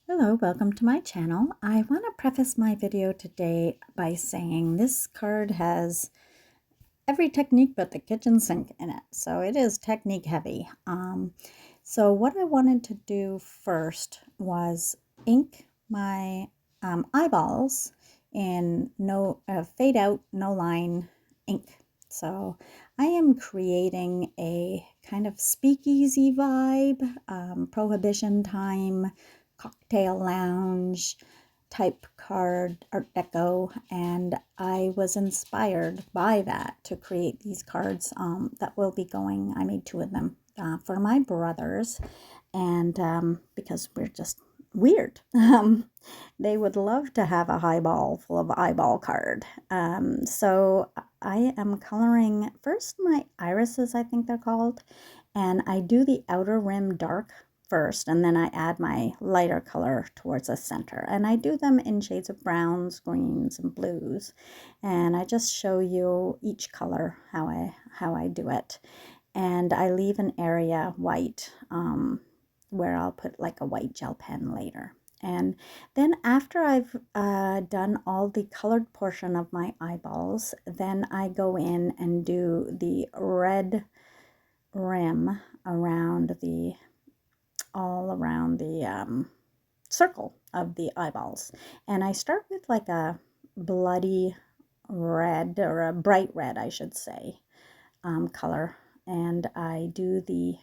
Hello, welcome to my channel. I want to preface my video today by saying this card has every technique but the kitchen sink in it, so it is technique heavy. So what I wanted to do first was ink my eyeballs in no fade out, no line ink. So I am creating a kind of speakeasy vibe, prohibition time, cocktail lounge type card, art deco, and I was inspired by that to create these cards that will be going. I made two of them for my brothers, and because we're just weird. They would love to have a highball full of eyeball card. So I am coloring first my irises, I think they're called, and I do the outer rim dark first, and then I add my lighter color towards the center. And I do them in shades of browns, greens, and blues. And I just show you each color, how I do it. And I leave an area white where I'll put like a white gel pen later. And then after I've done all the colored portion of my eyeballs, then I go in and do the red rim around the all around the circle of the eyeballs. And I start with like a bloody red, or a bright red, I should say, color. And I do the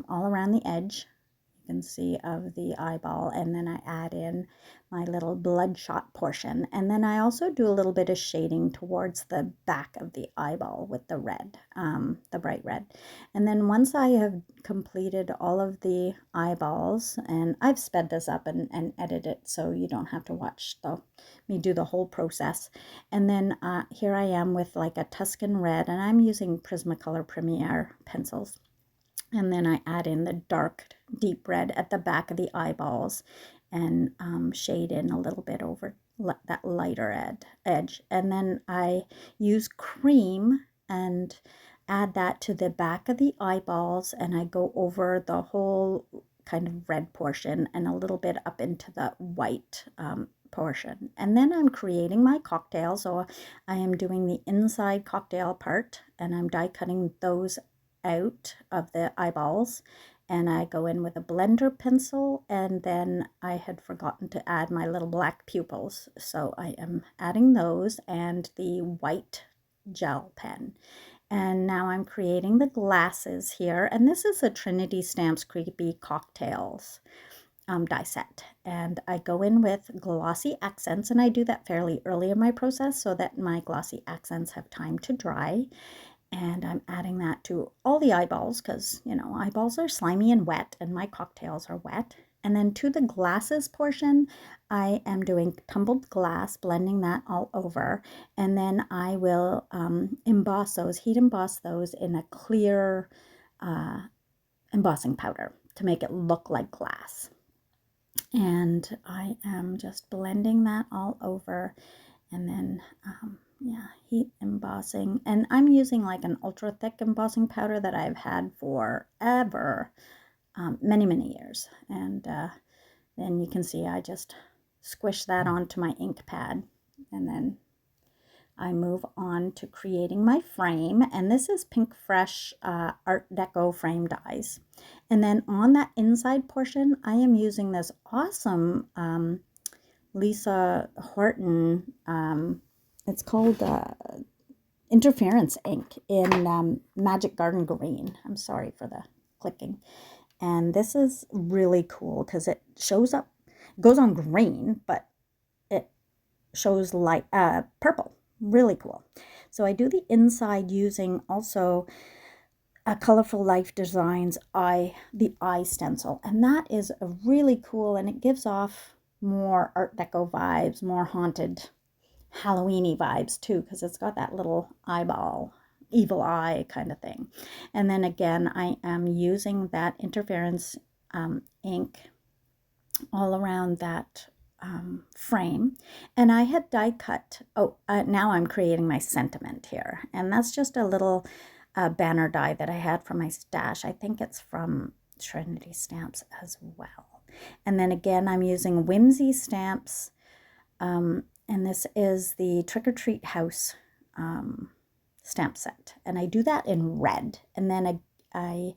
all around the edge, you can see, of the eyeball, and then I add in my little bloodshot portion, and then I also do a little bit of shading towards the back of the eyeball with the red, the bright red. And then once I have completed all of the eyeballs, and I've sped this up and edited it so you don't have to watch me do the whole process. And then here I am with like a Tuscan red, and I'm using Prismacolor Premier pencils. And then I add in the dark deep red at the back of the eyeballs, and shade in a little bit over that lighter edge. And then I use cream and add that to the back of the eyeballs, and I go over the whole kind of red portion and a little bit up into the white portion. And then I'm creating my cocktail. So I am doing the inside cocktail part, and I'm die cutting those out of the eyeballs, and I go in with a blender pencil, and then I had forgotten to add my little black pupils, so I am adding those and the white gel pen. And now I'm creating the glasses here, and this is a Trinity Stamps Creepy Cocktails die set, and I go in with glossy accents, and I do that fairly early in my process so that my glossy accents have time to dry. And I'm adding that to all the eyeballs because, you know, eyeballs are slimy and wet, and my cocktails are wet. And then to the glasses portion, I am doing tumbled glass, blending that all over. And then I will emboss those, heat emboss those in a clear embossing powder to make it look like glass. And I am just blending that all over, and then yeah, heat embossing. And I'm using like an ultra thick embossing powder that I've had forever, many years. And then you can see I just squish that onto my ink pad, and then I move on to creating my frame, and this is Pink Fresh Art Deco frame dies. And then on that inside portion, I am using this awesome Lisa Horton, it's called Interference ink in Magic Garden Green. I'm sorry for the clicking. And this is really cool because it shows up, goes on green, but it shows light purple. Really cool. So I do the inside using also a Colorful Life Designs the eye stencil, and that is a really cool, and it gives off more Art Deco vibes, more haunted Halloweeny vibes too, because it's got that little eyeball, evil eye kind of thing. And then again, I am using that interference ink all around that frame, and I had die cut. Now I'm creating my sentiment here, and that's just a little banner die that I had from my stash. I think it's from Trinity Stamps as well. And then again, I'm using Whimsy stamps, and this is the Trick or Treat House stamp set. And I do that in red. And then I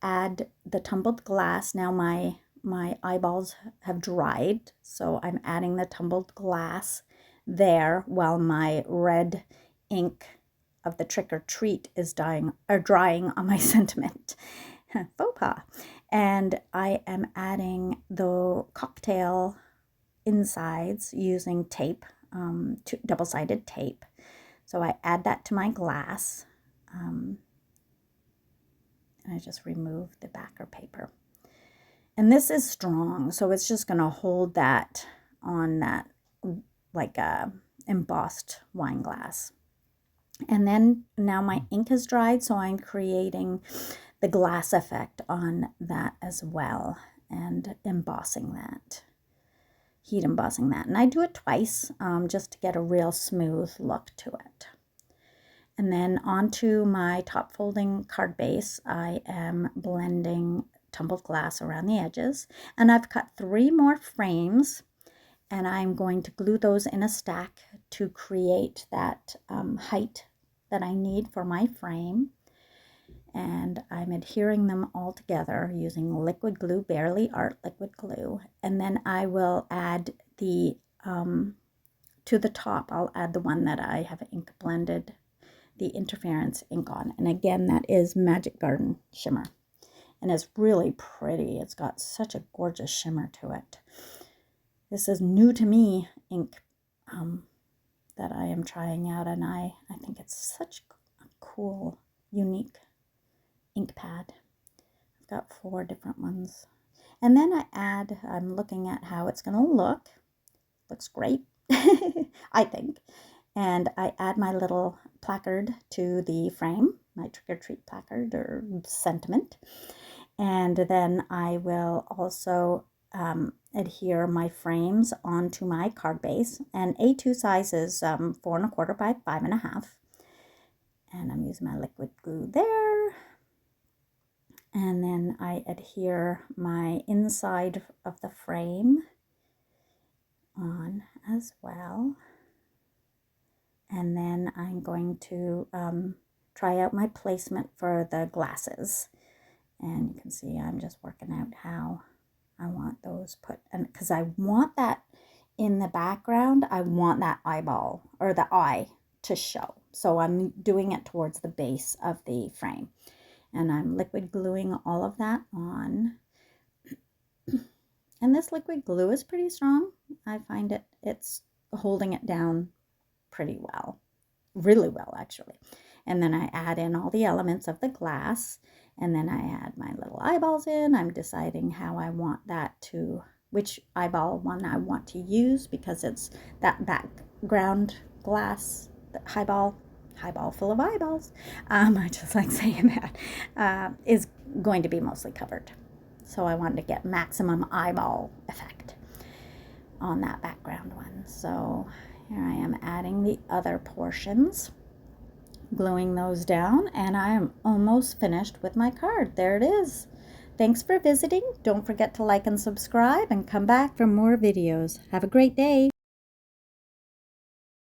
add the tumbled glass. Now my eyeballs have dried, so I'm adding the tumbled glass there while my red ink of the Trick or Treat is drying on my sentiment. Faux pas. And I am adding the cocktail insides using tape, double-sided tape. So I add that to my glass, and I just remove the backer paper. And this is strong, so it's just going to hold that on that like a embossed wine glass. And then now my ink has dried, so I'm creating the glass effect on that as well and embossing that, heat embossing that. And I do it twice just to get a real smooth look to it. And then onto my top folding card base, I am blending tumbled glass around the edges. And I've cut 3 more frames, and I'm going to glue those in a stack to create that height that I need for my frame. And I'm adhering them all together using liquid glue, Barely Art liquid glue. And then I will add the, to the top, I'll add the one that I have ink blended the interference ink on. And again, that is Magic Garden Shimmer. And it's really pretty. It's got such a gorgeous shimmer to it. This is new to me ink that I am trying out, and I think it's such a cool, unique ink pad. I've got 4 different ones. And then I'm looking at how it's going to look. Looks great, I think. And I add my little placard to the frame, my Trick or Treat placard or sentiment. And then I will also adhere my frames onto my card base. And A2 size is 4 1/4 by 5 1/2. And I'm using my liquid glue there. And then I adhere my inside of the frame on as well. And then I'm going to try out my placement for the glasses. And you can see I'm just working out how I want those put. And because I want that in the background, I want that eyeball or the eye to show. So I'm doing it towards the base of the frame. And I'm liquid gluing all of that on. And this liquid glue is pretty strong. I find it's holding it down pretty well, really well actually. And then I add in all the elements of the glass, and then I add my little eyeballs in. I'm deciding how I want that to, which eyeball one I want to use, because it's that background glass, the highball full of eyeballs, I just like saying that, is going to be mostly covered. So I wanted to get maximum eyeball effect on that background one. So here I am adding the other portions, gluing those down, and I am almost finished with my card. There it is. Thanks for visiting. Don't forget to like and subscribe and come back for more videos. Have a great day.